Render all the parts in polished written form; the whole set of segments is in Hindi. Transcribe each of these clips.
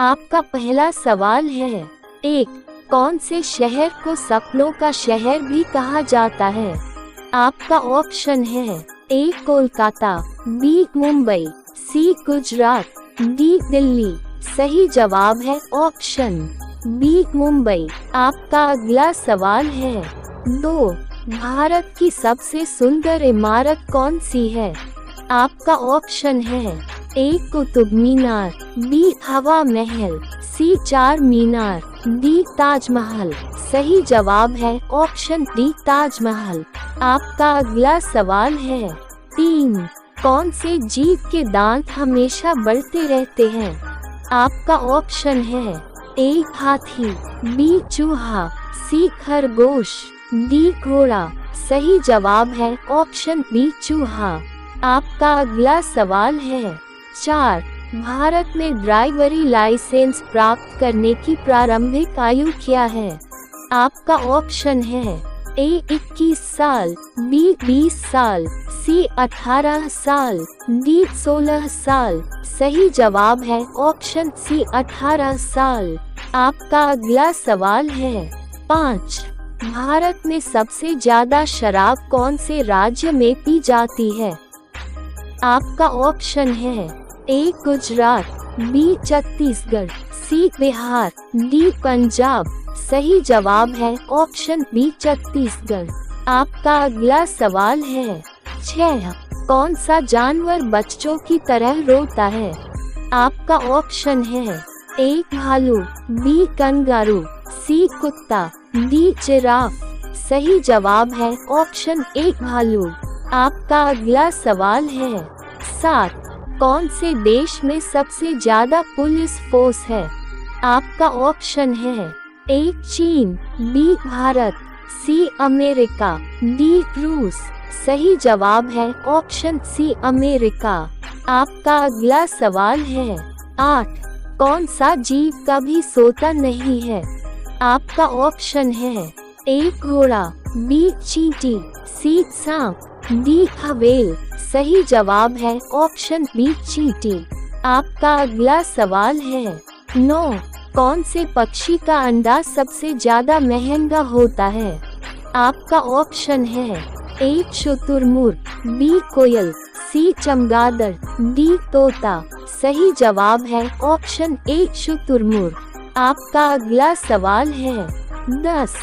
आपका पहला सवाल है। 1. कौन से शहर को सपनों का शहर भी कहा जाता है? आपका ऑप्शन है। A. Kolkata, B. Mumbai, C. Gujarat, D. Delhi. सही जवाब है ऑप्शन B. मुंबई। आपका अगला सवाल है। 2. भारत की सबसे सुंदर इमारत कौन सी है? आपका ऑप्शन है। A. कुतुब मीनार, B. हवा महल, C. चार मीनार, D. ताजमहल। सही जवाब है ऑप्शन D. ताजमहल। आपका अगला सवाल है। 3. कौन से जीव के दांत हमेशा बढ़ते रहते हैं? आपका ऑप्शन है। A. हाथी, B. चूहा, C. खरगोश, D. घोड़ा। सही जवाब है ऑप्शन B. चूहा। आपका अगला सवाल है। 4. भारत में ड्राइवरी लाइसेंस प्राप्त करने की प्रारंभिक आयु क्या है? आपका ऑप्शन है। A. 21 साल, B. 20 साल, C. 18 साल, D. 16 साल। सही जवाब है ऑप्शन C. 18 साल। आपका अगला सवाल है। 5. भारत में सबसे ज्यादा शराब कौन से राज्य में पी जाती है? आपका ऑप्शन है। A. Gujarat, B. Chhattisgarh, C. Bihar, D. Punjab. सही जवाब है ऑप्शन B. छत्तीसगढ़। आपका अगला सवाल है। 6. कौन सा जानवर बच्चों की तरह रोता है? आपका ऑप्शन है। A. भालू, B. Kangaroo, C. कुत्ता, D. जिराफ। सही जवाब है ऑप्शन A. भालू। आपका अगला सवाल है। 7. कौन से देश में सबसे ज्यादा पुलिस फोर्स है? आपका ऑप्शन है। A. चीन, B. Bharat, C. America, D. रूस। सही जवाब है ऑप्शन C. अमेरिका। आपका अगला सवाल है। 8. कौन सा जीव कभी सोता नहीं है? आपका ऑप्शन है। A. घोड़ा, B. चींटी, C. सांप, D. हवेल। सही जवाब है ऑप्शन B. चींटी। आपका अगला सवाल है। 9. कौन से पक्षी का अंडा सबसे ज्यादा महंगा होता है? आपका ऑप्शन है। A. शुतुरमुर्ग, B. कोयल, C. चमगादड़, D. तोता। सही जवाब है ऑप्शन A. शुतुरमुर्ग। आपका अगला सवाल है। 10.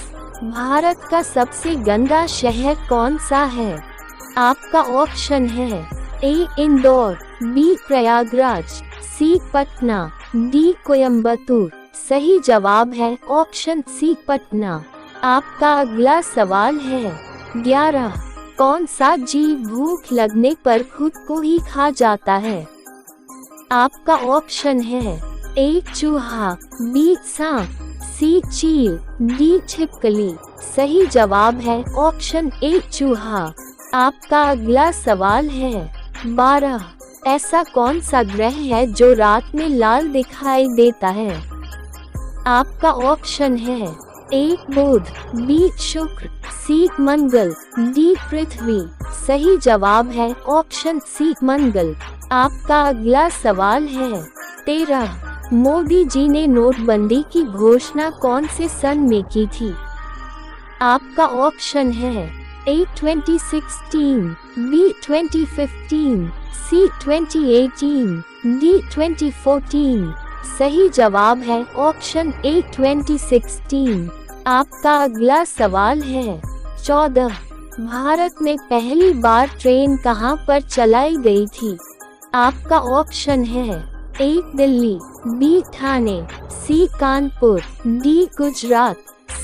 भारत का सबसे गंदा शहर कौन सा है? आपका ऑप्शन है। A. Indore, B. Prayagraj, C. Patna, D. Coimbatore. सही जवाब है ऑप्शन C. पटना। आपका अगला सवाल है। 11. कौन सा जीव भूख लगने पर खुद को ही खा जाता है? आपका ऑप्शन है। A. चूहा, B. सांप, C. चील, D. छिपकली। सही जवाब है ऑप्शन A. चूहा। आपका अगला सवाल है। 12. ऐसा कौन सा ग्रह है जो रात में लाल दिखाई देता है? आपका ऑप्शन है। A. Budh, B. शुक्र, C. मंगल, D. पृथ्वी। सही जवाब है ऑप्शन C. मंगल। आपका अगला सवाल है। 13. मोदी जी ने नोटबंदी की घोषणा कौन से सन में की थी? आपका ऑप्शन है। A. 2016, B. 2015, C. 2018, D. 2014। सही जवाब है ऑप्शन A. 2016। आपका अगला सवाल है। 14. भारत में पहली बार ट्रेन कहां पर चलाई गई थी? आपका ऑप्शन है। A. Delhi, B. Thane, C. Kanpur, D. Gujarat.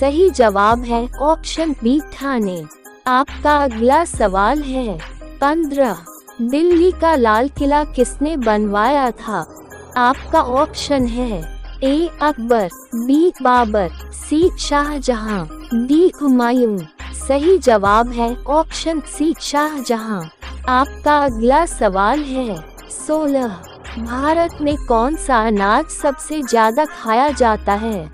सही जवाब है ऑप्शन B. ठाणे। आपका अगला सवाल है। 15. दिल्ली का लाल किला किसने बनवाया था? आपका ऑप्शन है। A. Akbar, B. Babar, C. Shahjahan, D. Humayun. सही जवाब है ऑप्शन C. शाहजहां। आपका अगला सवाल है। 16. भारत में कौन सा अनाज सबसे ज्यादा खाया जाता है?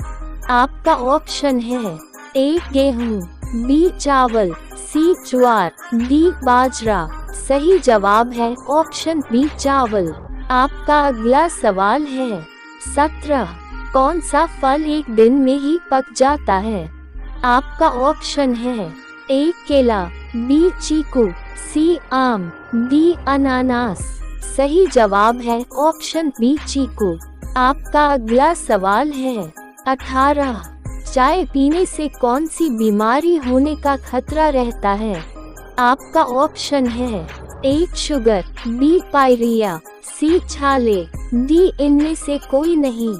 आपका ऑप्शन है। A. गेहूं, B. चावल, C. ज्वार, D. बाजरा। सही जवाब है ऑप्शन B. चावल। आपका अगला सवाल है। 17 कौन सा फल एक दिन में ही पक जाता है? आपका ऑप्शन है ए केला, बी चीकू, सी आम, डी अनानास। सही जवाब है ऑप्शन बी चीकू। आपका अगला सवाल है 18 चाय पीने से कौन सी बीमारी होने का खतरा रहता है? आपका ऑप्शन है ए शुगर, बी पायरिया, सी छाले, डी इनमें से कोई नहीं।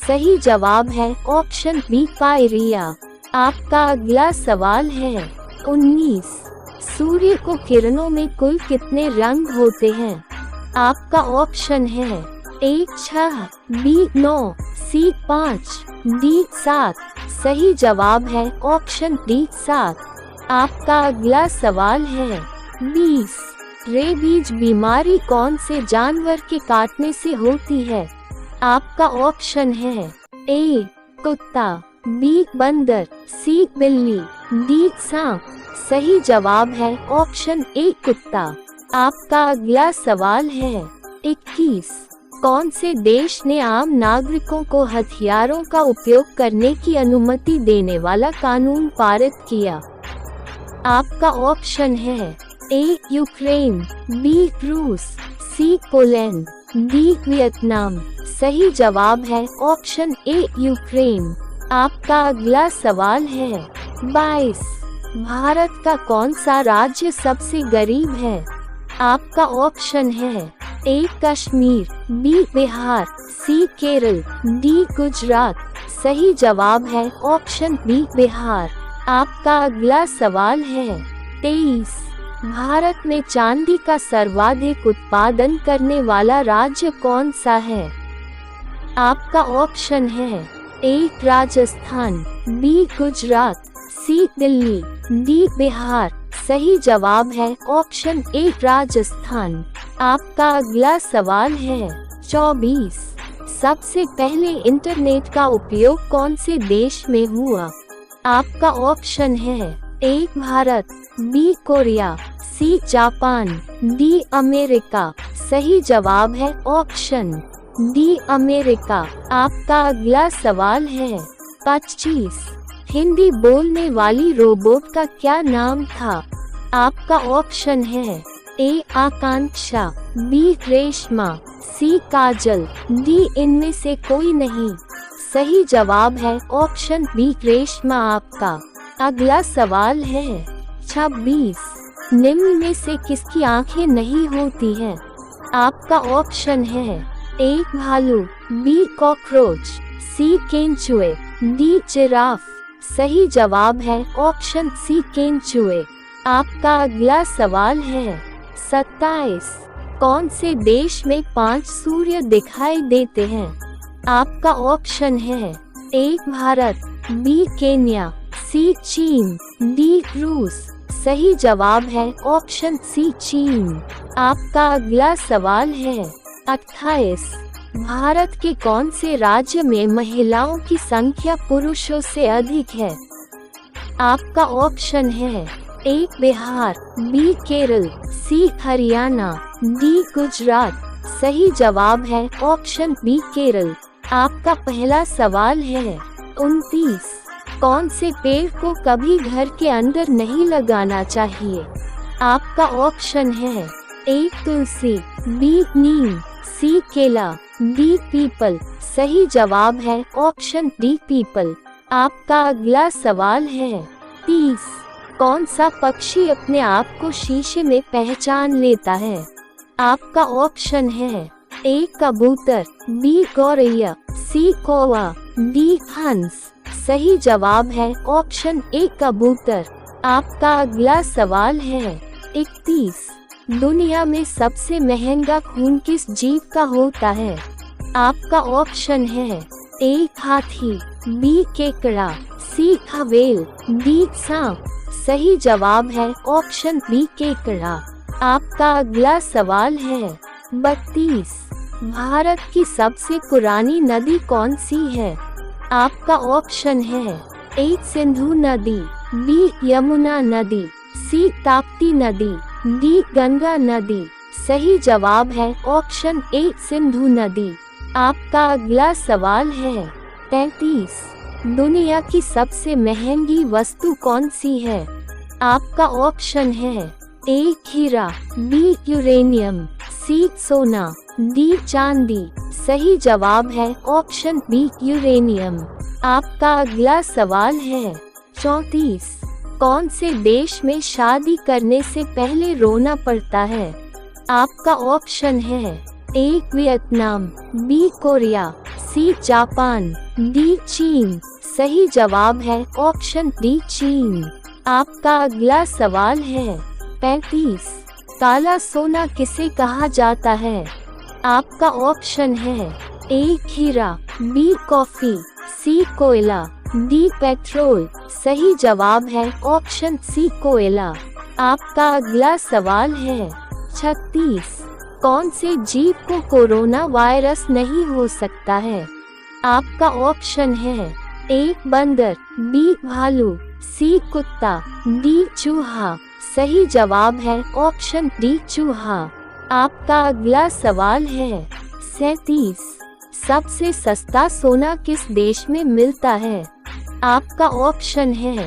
सही जवाब है ऑप्शन बी पायरिया। आपका अगला सवाल है 19 सूर्य को किरणों में कुल कितने रंग होते हैं? आपका ऑप्शन है ए 6, बी 9, सी 5, डी 7। सही जवाब है ऑप्शन डी 7। आपका अगला सवाल है 20 रेबीज बीमारी कौन से जानवर के काटने से होती है? आपका ऑप्शन है ए कुत्ता, बी बंदर, सी बिल्ली, डी सांप। सही जवाब है ऑप्शन ए कुत्ता। आपका अगला सवाल है 21 कौन से देश ने आम नागरिकों को हथियारों का उपयोग करने की अनुमति देने वाला कानून पारित किया? आपका ऑप्शन है ए यूक्रेन, बी रूस, सी पोलैंड, डी वियतनाम। सही जवाब है ऑप्शन ए यूक्रेन। आपका अगला सवाल है 22 भारत का कौन सा राज्य सबसे गरीब है? आपका ऑप्शन है ए कश्मीर, बी बिहार, सी केरल, डी गुजरात। सही जवाब है ऑप्शन बी बिहार। आपका अगला सवाल है 23 भारत में चांदी का सर्वाधिक उत्पादन करने वाला राज्य कौन सा है? आपका ऑप्शन है ए राजस्थान, बी गुजरात, सी दिल्ली, डी बिहार। सही जवाब है ऑप्शन ए राजस्थान। आपका अगला सवाल है 24 सबसे पहले इंटरनेट का उपयोग कौन से देश में हुआ? आपका ऑप्शन है A Bharat, B Korea, C Japan, D America. सही जवाब है ऑप्शन डी अमेरिका। आपका अगला सवाल है 25 हिंदी बोलने वाली रोबोट का क्या नाम था? आपका ऑप्शन है ए आकांक्षा, बी रेशमा, सी काजल, डी इनमें से कोई नहीं। सही जवाब है ऑप्शन बी रेशमा। आपका अगला सवाल है 26 निम्न में से किसकी आंखें नहीं होती हैं? आपका ऑप्शन है ए भालू, बी कॉकरोच, सी केंचुए, डी जिराफ। सही जवाब है ऑप्शन सी केंचुए। आपका अगला सवाल है 27 कौन से देश में 5 सूर्य दिखाई देते हैं? आपका ऑप्शन है ए भारत, बी केन्या, सी चीन, डी रूस। सही जवाब है ऑप्शन सी चीन। आपका अगला सवाल है 28 भारत के कौन से राज्य में महिलाओं की संख्या पुरुषों से अधिक है? आपका ऑप्शन है ए बिहार, बी केरल, सी हरियाणा, डी गुजरात। सही जवाब है ऑप्शन बी केरल। आपका पहला सवाल है 29 कौन से पेड़ को कभी घर के अंदर नहीं लगाना चाहिए? आपका ऑप्शन है ए तुलसी, बी नीम, सी केला, डी पीपल। सही जवाब है ऑप्शन डी पीपल। आपका अगला सवाल है 30 कौन सा पक्षी अपने आप को शीशे में पहचान लेता है? आपका ऑप्शन है ए कबूतर, बी गौरैया, सी कौवा, डी हंस। सही जवाब है ऑप्शन ए कबूतर। आपका अगला सवाल है 31 दुनिया में सबसे महंगा खून किस जीव का होता है? आपका ऑप्शन है ए हाथी, बी केकड़ा, सी हवेल, डी सांप। सही जवाब है ऑप्शन बी केकड़ा। आपका अगला सवाल है 32 भारत की सबसे पुरानी नदी कौन सी है? आपका ऑप्शन है ए सिंधु नदी, बी यमुना नदी, सी ताप्ती नदी, डी गंगा नदी। सही जवाब है ऑप्शन ए सिंधु नदी। आपका अगला सवाल है 33। दुनिया की सबसे महंगी वस्तु कौन सी है? आपका ऑप्शन है ए हीरा, बी यूरेनियम, सी सोना, डी चांदी। सही जवाब है ऑप्शन बी यूरेनियम। आपका अगला सवाल है 34। कौन से देश में शादी करने से पहले रोना पड़ता है? आपका ऑप्शन है A Vietnam, B Korea, C Japan, D चीन। सही जवाब है ऑप्शन डी चीन। आपका अगला सवाल है 35। काला सोना किसे कहा जाता है? आपका ऑप्शन है ए हीरा, बी कॉफी, सी कोयला, डी पेट्रोल। सही जवाब है ऑप्शन सी कोयला। आपका अगला सवाल है 36। कौन से जीव को कोरोना वायरस नहीं हो सकता है? आपका ऑप्शन है ए बंदर, बी भालू, सी कुत्ता, डी चूहा। सही जवाब है ऑप्शन डी चूहा। आपका अगला सवाल है 37। सबसे सस्ता सोना किस देश में मिलता है? आपका ऑप्शन है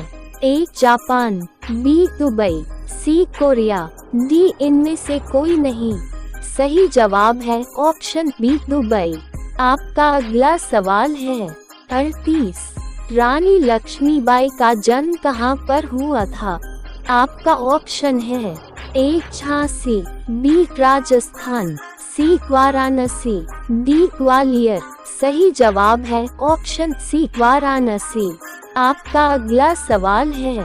A Japan, B Dubai, C Korea, D इनमें से कोई नहीं। सही जवाब है ऑप्शन बी दुबई। आपका अगला सवाल है 38। रानी लक्ष्मीबाई का जन्म कहाँ पर हुआ था? आपका ऑप्शन है ए झांसी, बी राजस्थान, सी वाराणसी, डी ग्वालियर। सही जवाब है ऑप्शन सी वाराणसी। आपका अगला सवाल है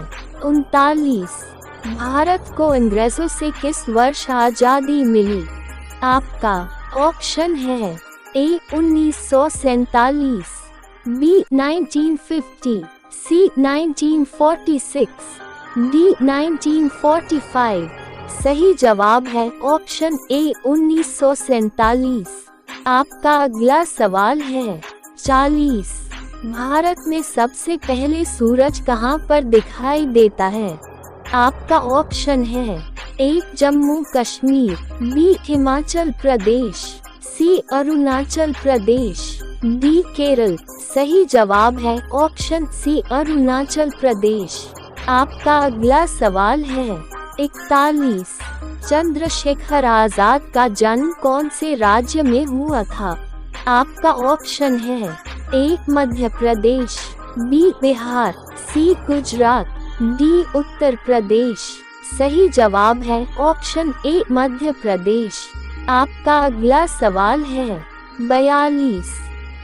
39। भारत को अंग्रेजों से किस वर्ष आजादी मिली? आपका ऑप्शन है ए 1947, बी 1950, सी 1946, डी 1945। सही जवाब है ऑप्शन ए 1947। आपका अगला सवाल है 40। भारत में सबसे पहले सूरज कहाँ पर दिखाई देता है? आपका ऑप्शन है ए जम्मू कश्मीर, बी हिमाचल प्रदेश, सी अरुणाचल प्रदेश, डी केरल। सही जवाब है ऑप्शन सी अरुणाचल प्रदेश। आपका अगला सवाल है 41। चंद्रशेखर आजाद का जन्म कौन से राज्य में हुआ था? आपका ऑप्शन है ए मध्य प्रदेश, बी बिहार, सी गुजरात, डी उत्तर प्रदेश। सही जवाब है ऑप्शन ए मध्य प्रदेश। आपका अगला सवाल है 42।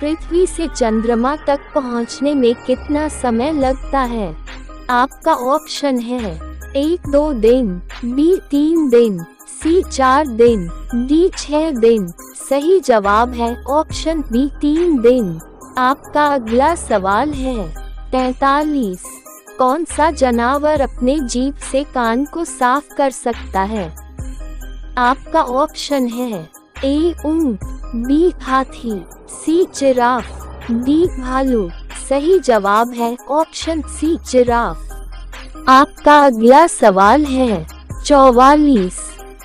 पृथ्वी से चंद्रमा तक पहुंचने में कितना समय लगता है? आपका ऑप्शन है ए 2 दिन, बी 3 दिन, सी 4 दिन, डी 6 दिन। सही जवाब है ऑप्शन बी 3 दिन। आपका अगला सवाल है 43। कौन सा जानवर अपने जीभ से कान को साफ कर सकता है? आपका ऑप्शन है ए ऊंट, बी हाथी, सी जिराफ, डी भालू। सही जवाब है ऑप्शन सी जिराफ। आपका अगला सवाल है 44।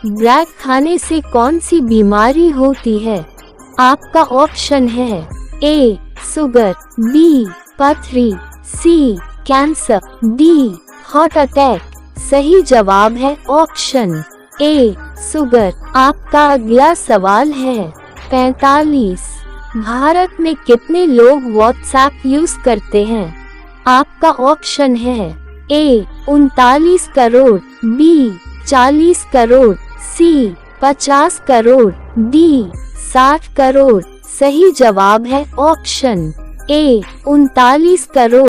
ब्लैक खाने से कौन सी बीमारी होती है? आपका ऑप्शन है ए शुगर, बी पथरी, सी कैंसर, डी हार्ट अटैक। सही जवाब है ऑप्शन ए शुगर। आपका अगला सवाल है 45। भारत में कितने लोग व्हाट्सएप यूज करते हैं? आपका ऑप्शन है ए 39 करोड़, बी 40 करोड़, सी 50 करोड़, डी 60 करोड़। सही जवाब है ऑप्शन ए 39 करोड़।